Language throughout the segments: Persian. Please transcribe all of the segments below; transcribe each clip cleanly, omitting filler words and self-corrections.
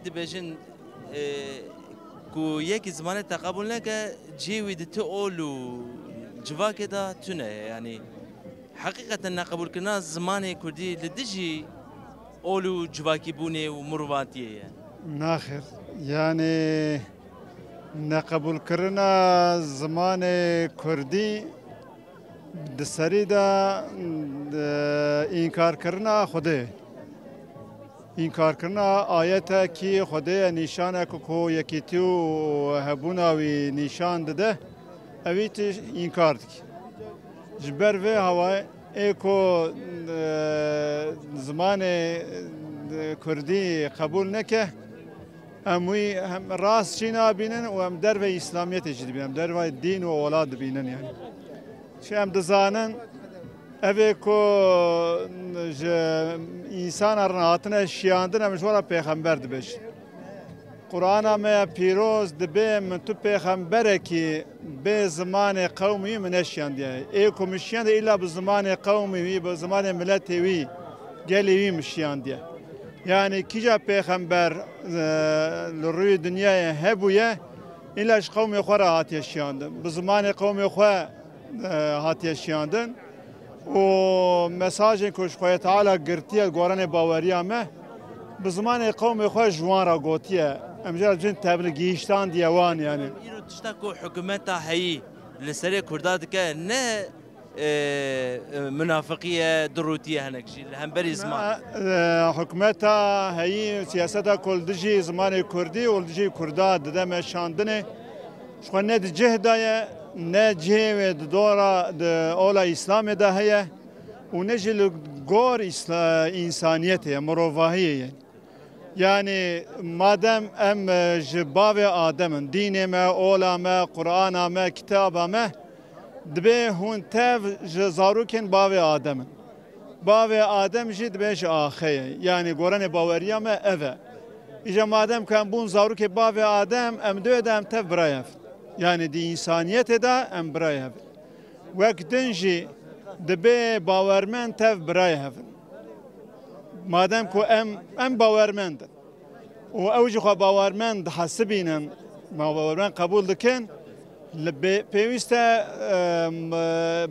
دبیجن کو یکی زمان تقابل نکه جیوی دت اولو جواک دا تونه یعنی حقیقتا نقبول کردن زمان کردی لدیجی اولو جواکی بونه و مرواتیه ناخر يعني نقبول كرنا زمان كردي دسري دا إنكار كرنا خده إنكار كرنا آياتا كي خده نشانه كو يكيتو هبونا وي نشان ده أويت إنكار دك جبر في هوا إيكو زمان كردي قبول نكه اموی هم راست چینا بینن و هم در و اسلامیت جدی بینن در و دین و اولاد بینن یعنی چه هم دزانن اوه کو انسان ارناتنه شیاندن همشورا پیغمبر دبش قرآن همه پیروز دبه من تو پیغمبره که به زمان قومی من شیاندیه ای کو مشیاند ایلا به زمان قومی وی به زمان ملتی وی گلی وی مشیاندیه يعني كيجا پیغمبر لروي دنيا هبويا إلا قوم يخورا هاتي الشياندن بزمان قوم يخوا هاتي الشياندن ومساجن كوش خويا تعالى قرتيا قران باوريا ما بزمان قوم يخوا جوان قوتيا امجال جن تبلغيشتان ديوان يعني ایرو تشتاكو حكومتا هي لسري كرداد که نه منافقية دروتية هناك شيء هم بري زمان حكومتها هي سياستها كل دجي زمان كردي ولدجي كرداد دم شاندنه شو ند جهدا نجه دورا اولا اسلام ده هي ونجي غور انسانيته مروفاهيه يعني مادام ام جباب ادم دين ما اولا ما قران ما كتاب ما دبه هون تاف جزاروكن باوي آدم باوي آدم جد بيش آخيه يعني قرآن باوريا ما أفا إجا مادم كان بون زاروك باوي آدم أم دو دام تاف برايف يعني دي إنسانيت دا أم برايف وقت دنجي دبه باورمن تاف برايف مادم كو أم باورمن دا وأوجي خوا باورمن حسبينا ما باورمن قبول دكن پیوسته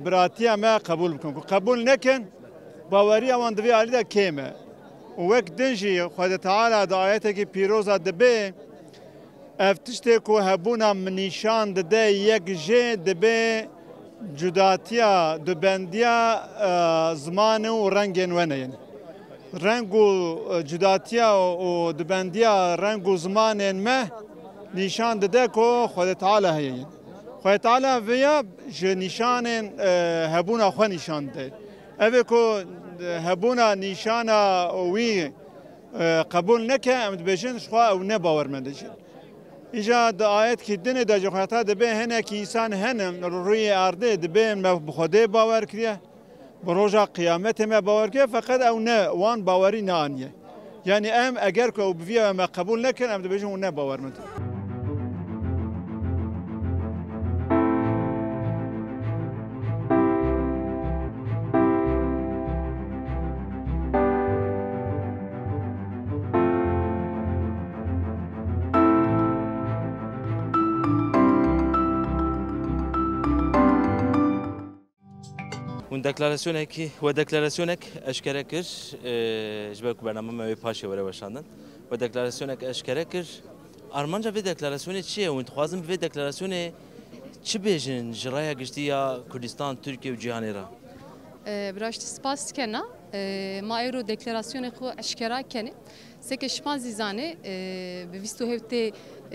براتیا ما قبول بکن قبول نکن باوری آن دوی علی دا کیمه و وقت دنجی خدا تعالی دا آیته که پیروزا دبه افتشته که هبونا منیشان ده یک جه دبه جداتیا دبندیا زمان و رنگین ونه یعنی رنگ و جداتیا و دبندیا رنگ و زمان ما نشان ده که خدا تعالی هیه خدا تعالی ویا نشان هبونا خو نشان ده اوه کو هبونا نشان وی قبول نکه امد بجن شخوا او نه باورمنده شد ایجاد آیت که دنه دا جخواتا دبه هنه که انسان هنم روی ارده دبه بخوده باور کریه بروجا قیامت ما باور کریه فقط او نه وان باوری نه آنیه یعنی ام اگر که او بویا ما قبول نکن امد بجن او نه باورمنده ودكلاراسيونك اشكرا كر جبك برنامج ما باشي ولا وشاندن ودكلاراسيونك اشكرا كر ارمانجا في دكلاراسيون چيه وانت خوازم في دكلاراسيون چه بيجن جرايا گشتيا كردستان تركيا وجهان را براش سپاس کنا ما ایرو دکلاراسیون خو اشکرا کنه سکه شپان زیزانه به ویستو هفته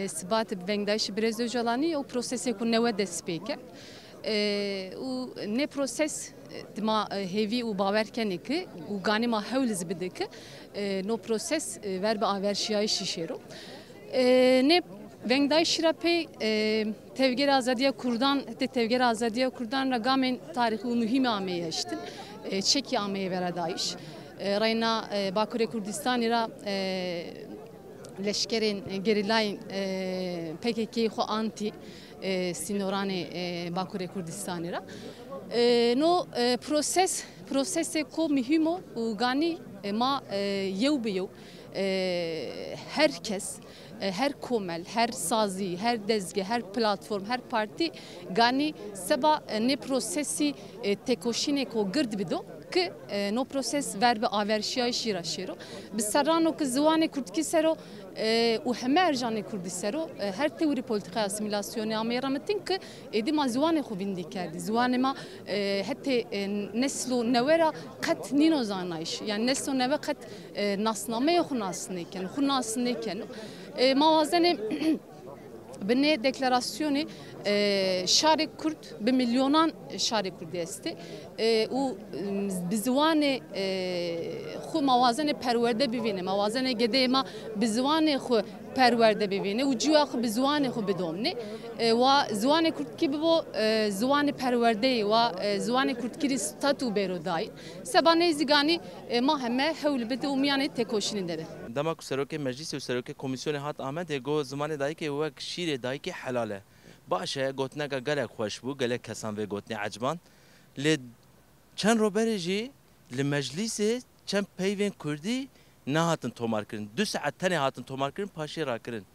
سبات بنگدایش برز جلانی او پروسسی کو نو دسپیکه و نه پروسس ما هیوی و باور کنه که و گانی ما هولز بده که نو پروسس ور به آورشیای شیشرو نه بنگدایش را پی تevger azadiya Kurdan tevger azadiya Kurdan ragamen tarihi mühim ameye iştin Çeki ameye veradayış Rayna Bakure Kurdistan ra leşkerin gerilayın PKK xo anti sinorane Bakure Kurdistan ra no prosese ko mühimo u gani ma yew biyo herkes, her komel, her sazî, her dezge, her platform, her parti gani seba ne prosesi tekoşine ko gird bido ki no proses verbe averşiya şira şiro bisarano ki zivane kurdki sero و همه ارجان کردی سرو هر تئوری پلیتیکای اسیمیلاسیون آمیرا متین که ایدی ما زوان خو بندی کردی زوان ما حتی نسل و نوورا قط نینو زانایش یعنی نسل و نوور قط ناسنامه خو ناسنه کن خو ناسنه کن موازن بنه deklarasyonu şari Kürt bir milyonan şari Kürt esti و بزوان خو موازن پرورده ببینه موازن گده ما بزوان خو پرورده ببینه و جوا خو بزوان خو بدومنه و زوان کرد کی بو زوان پرورده و زوان کرد کی ستاتو برودای سبانه زیگانی ما همه حول بده و میانه تکوشین ده دما سروک مجلس و سروک کمیسیون هات آمد گو زمان دای که وک شیر دای که حلاله باشه گوتنه گله خوش بو گله کسان و گوتنه عجبان ل چند روبرجی لمجلس چند پیوین کردی نه هاتن تومار کردن 2 ساعت تنه هاتن تومار کردن پاشی را کردن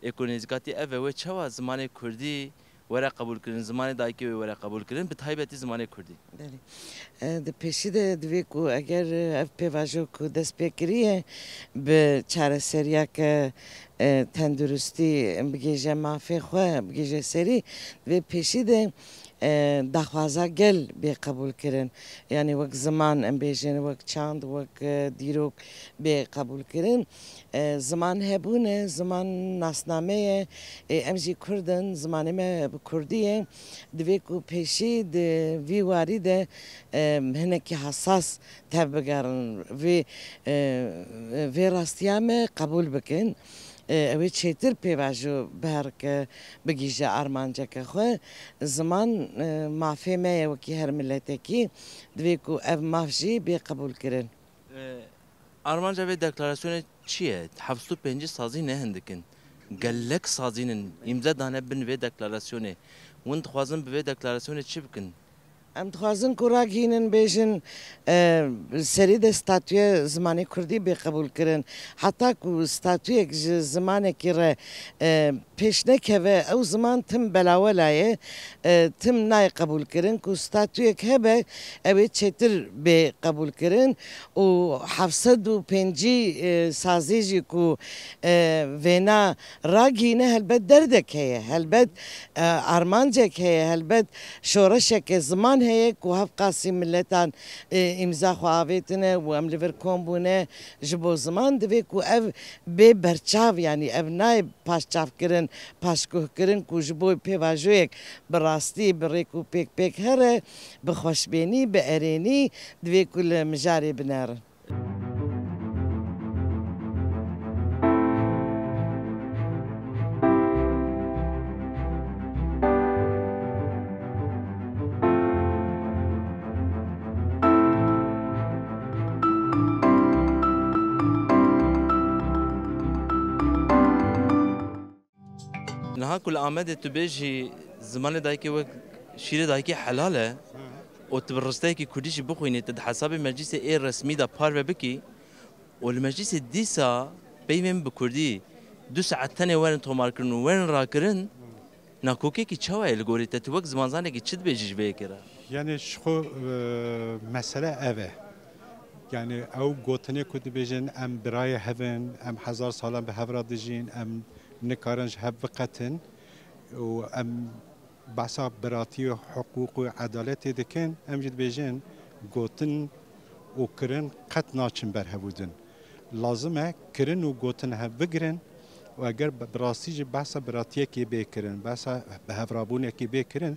اکونیزگاتی اوه و چوا زمان کردی ورا قبول کردن زمان دایکی ورا قبول کردن به تایبتی زمان کردی ده پیشی ده دوی کو اگر اف پیواجو کو دست پیکریه به چاره سریا که تندرستی بگیجه مافی خواه بگیجه سری و پیشی ده دخوازه گل به قبول کردن یعنی وقت زمان ام بیشین وقت چند وقت دیروک به قبول کردن زمان هبونه زمان ناسنامه امجی کردن زمان ما کردیه دوی کو پیشی وی واری ده هنکی حساس تبگرن وی راستیامه قبول بکن اوی چیتر پیواجو برک بگیجه آرمانجا که خو زمان مافی میه وکی هر ملته کی دوی کو اف مافجی بی قبول کرن آرمانجا به دکلاراسیون چیه 75 سازی نه هندکن گلک سازینن امضا دانه بن و دکلاراسیونه وند خوازن به دکلاراسیون چی بکن ام دخوازن کورا گینن بیشن سری ده ستاتوی زمانی کردی بی قبول کرن حتی که ستاتوی زمانی که پیش نکوه او زمان تم بلاولایه تم نای قبول کرن که ستاتوی که هبه اوی چیتر بی قبول کرن و 750 سازیجی که وینا را گینه هلبت دردک هیه هلبت آرمانجک هیه هلبت شورشک زمان هی که هف قاسی ملتان امضا خواهیتنه و املیور کمبونه جبو زمان دوی که اف به برچاو یعنی اف نای پاشچاف کرن پاشکوه کرن که جبو پیواجویک براستی بریکو پیک پیک هره بخوشبینی به ارینی دوی که مجاری بنارن نها كل آمد تبيجي زمان دايكي وك شير دايكي حلاله وتبرستايكي كوديش بخويني تد حساب مجلس اي رسمي دا بار بكي والمجلس ديسا بيمن بكردي 2 ساعت تاني وين تومار كرن وين راكرن ناكوكي كي تشوا الغوري تتوك زمان زانكي تشد بيجيش بيكرا يعني شخو مسألة أبه يعني أو قوتني كنت بيجن أم براي هفن أم 1000 سالة بهفرا دجين أم نكارنج هبقتن وأم بحساب براتي وحقوق وعدالة دكان أم جد بيجن قوتن وكرن قط ناچن برهبودن لازمه كرن وقوتن هبقرن وأجر براسي بحساب براتي كي بيكرن بحساب بهفرابون كي بيكرن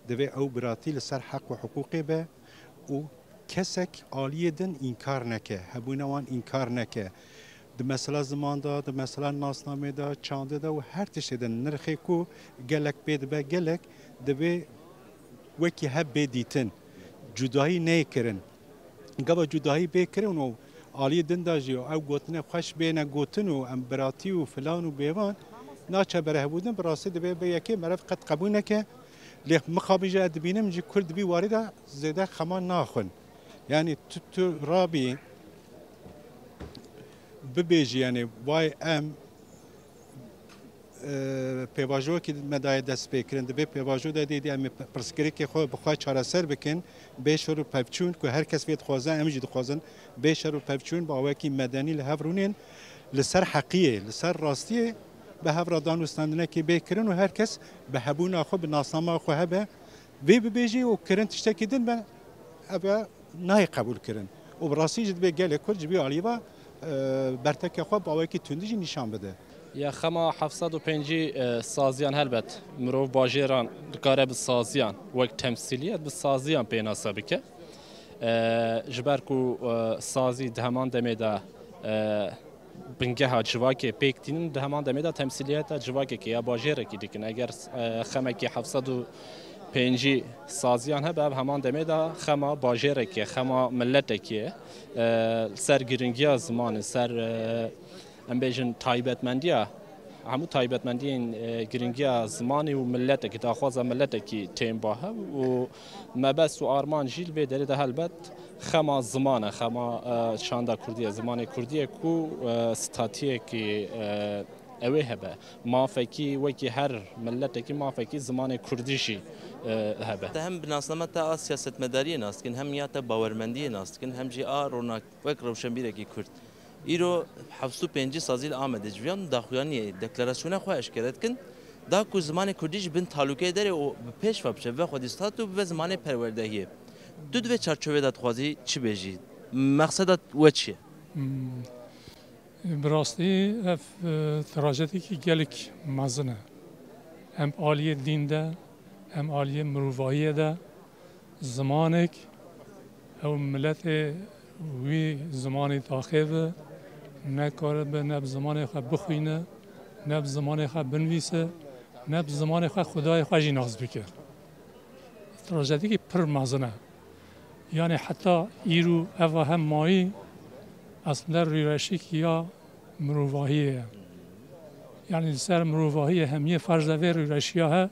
دوي أو براتي لسر حق وحقوقي به وكسك آليدن إنكار نكه هبونا وان إنكار نكه ده مثلا زمان دا ده مثلا ناسنامه دا چانده دا و هر تشت ده نرخی کو گلک بید با گلک ده به وکی هب بیدیتن جدایی نه کرن گبا جدایی بکرن و آلی دن دا جیو او گوتنه خوش بینه گوتن و امبراتی و فلان و بیوان ناچه بره بودن براسه ده به یکی مرف قد قبونه که لیخ مخابی جا دبینم جی کرد بی وارده زیده خمان ناخن یعنی تو رابی ببیجی یعنی وای ام پیواژو که مدای دست بکرن دبی پیواژو دادی ام پرسکری که خو بخوای چاره سر بکن بشر و پفچون که هر کس وید خوازن امجد خوازن بشر و پفچون با وکی مدنی لهورونین لسر حقیه لسر راستیه به هفرادان وستاندنه که بکرن و هر کس به هبون خو به ناسنامه خو هبه وی ببیجی و کرن تشتکی دن به ابا نای قبول کرن و براستی جد به گله کل جبی علیوا برتک خو با وکی تندیجی نشان بده یا خما 750 سازیان هلبت مرو باجران کاره به سازیان وقت تمثیلیت به سازیان پیناسا بکه جبر کو سازی دهمان دمیده بنگه ها جواکی پیکتین دهمان دمیده تمثیلیت جواکی که یا باجره کی دیکن اگر خما کی 750 سازیان هبه همان دمیده خما باجره کی خما ملت کی سر گرینگی زمان سر ام بیشن تایبەتمەندیە هەموو تایبەتمەندیین گرنگیە زمانی و ملەتێکی داخوازە ملەتێکی تێم با هەب و مەبەست و ئارمان ژیل بێ دەرێدا هەلبەت خەما زمانە خەما شاندا کوردیە زمانی کوردیەک و ستاتیەکی ئەوێ هەبە مافێکی وەکی هەر ملەتێکی مافێکی زمانی کوردیشی هەبە هم بناسنامە تا سیاستمەداریە ناستکن هم یا تا باوەرمەندیە ناستکن هم جی ئا ڕۆناک وەک ڕەوشەنبیرێکی کورد ایرو 750 سازیل آمده جویان داخویانی دکلاراسیون خو اشکرت کن دا کو زمان کردیش بن تعلقه داره و پیش و بشه و خودستات و به زمان پروردهیه دو چارچوبه داد خوازی چی بجید مقصدت و چیه براستی تراژدی که گلک مزنه هم عالی دین ده هم عالی مروایی ده زمانک او ملت وی زمانی تاخیبه نکاره به نب زمان خود بخوینه نب زمان خود بنویسه نب زمان خود خدای خود جناز بکه تراژدی که پر مازنه یعنی حتی ایرو اوا هم مایی اصلا ریرشی که یا مروواهیه یعنی سر مروواهی همیه فرض دوی ریرشی ها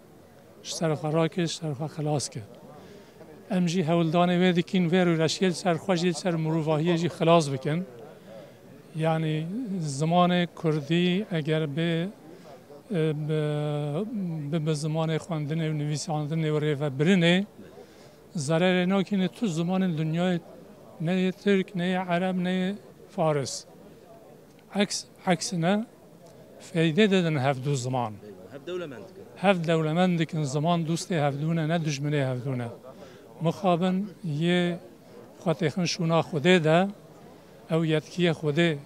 سر خراکش سر خلاص که امجی هولدانه ویدی کین وی ریرشی سر خوشی سر مروواهی جی خلاص بکن یعنی زمان کردی اگر به زمان خواندن و نویساندن و ریو برنه ضرر ناکنه تو زمان دنیای نه ترک نه عرب نه فارس عکس نه فایده دادن هفدو زمان هفت دولمند کن زمان دوست هفدونه نه دشمنه هفدونه مخابن یه خاطر شونا خوده ده او یتکی خوده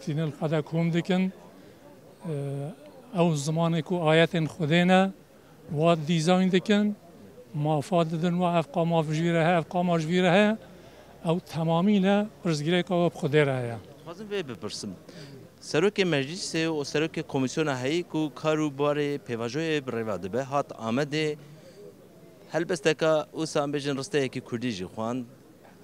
تینل خدا کوم دکن او زمانی کو آیت خوده نه و دیزاین دکن مافاد دن و افقا مافجویره ها افقا مافجویره ها او تمامی نه پرزگیره که خوده ره خواستم بپرسم سروک مجلس و سروک کمیسیون هایی کو کارو باره پیواژوی بریواده به هات آمده هل بسته که او سام بجن رسته کی کردی جی خوان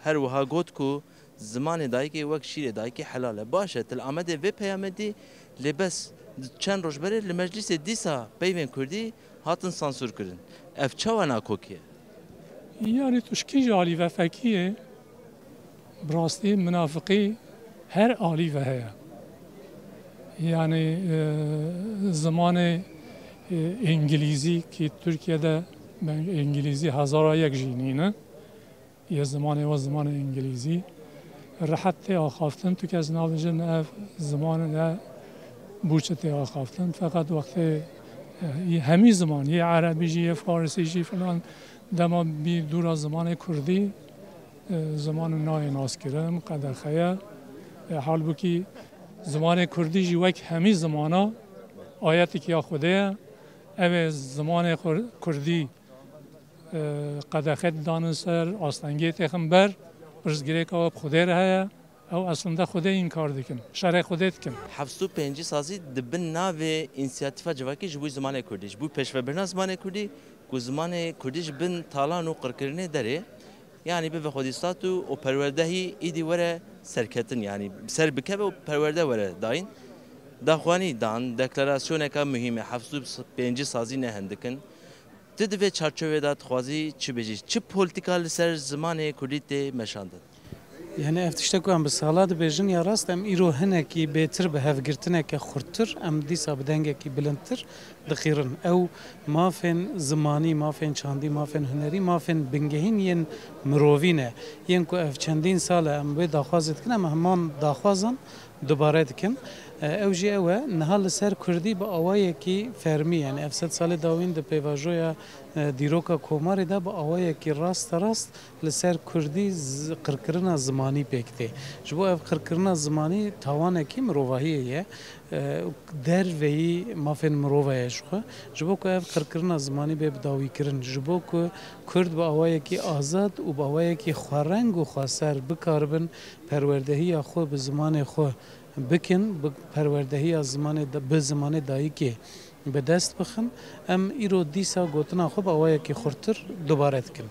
هر وها گوت کو زمان دایی که وقت شیر دایی که حلاله باشه تل آمده و پیامدی لباس چند روز بره لمجلس دیسا پیوین کردی هاتن سانسور کردن اف چوانا کوکیه یعنی تشکی جالی و فکیه براستی منافقی هر عالی و هیا یعنی زمان انگلیزی که ترکیه ده انگلیزی 1001 جینینه یه زمان انگلیزی راحت آخافتن تو که از ناوجن زمان نه بوچت آخافتن فقط وقت همی زمان یه عربی جی یه فارسی جی فلان دما بی دور از زمان کردی زمان نای ناس کرم قدر خیا حال بکی زمان کردی جی وک همی زمانا آیتی که خوده او زمان کردی قدر خد دانسر آستانگی تخمبر برزگیره که خوده ره او اصلا خوده این کار دیکن شرع خوده دیکن 750 سازی دبن ناو انسیاتیفا جواکی جبوی زمان کردی جبوی پیشو برنا زمان کردی که زمان کردیش بن تالان و قرکرنه داره یعنی به خودستاتو و پروردهی ایدی وره سرکتن یعنی سر بکبه و پرورده وره داین داخوانی دان دکلاراسیون که مهمه 750 سازی نه هندکن تدوی چارچوبه داد خوازی چی بجی چه پولیتیکال سر زمان کردی ته مشاندن Yani ev tiştek em bi sala dibêjin ya rast em îro hinekî bêtir bi hevgirtineke xurttir em dîsa bi dengekî bilindtir dixîrin. Ew mafên zimanî, mafên çandî, mafên hunerî, mafên bingehîn yên mirovî ne. Yên ku ev çendîn sal e em wê daxwazê dikin em heman daxwazan dubare dikin. Ew jî ew e niha li ser Kurdî bi awayekî fermî yani ev sed salê dawîn di pêvajoya dîroka Komarê de bi awayekî rasta rast li ser Kurdî qirkirina zimanî pêk tê. Ji bo ev qirkirina zimanî tawanekî mirovahiyê ye. Derveyî mafên mirova ye ji xwe. Ji bo ku ev qirkirina zimanî bê bi dawîkirin. Ji bo ku Kurd bi awayekî azad û bi awayekî xwereng û xweser bikaribin perwerdehiya xwe bi zimanê xwe bikin, bi perwerdehiya zimanê bi zimanê dayîkê bi dest bixin. Em îro dîsa gotina xwe bi awayekî xurtir dubare dikin.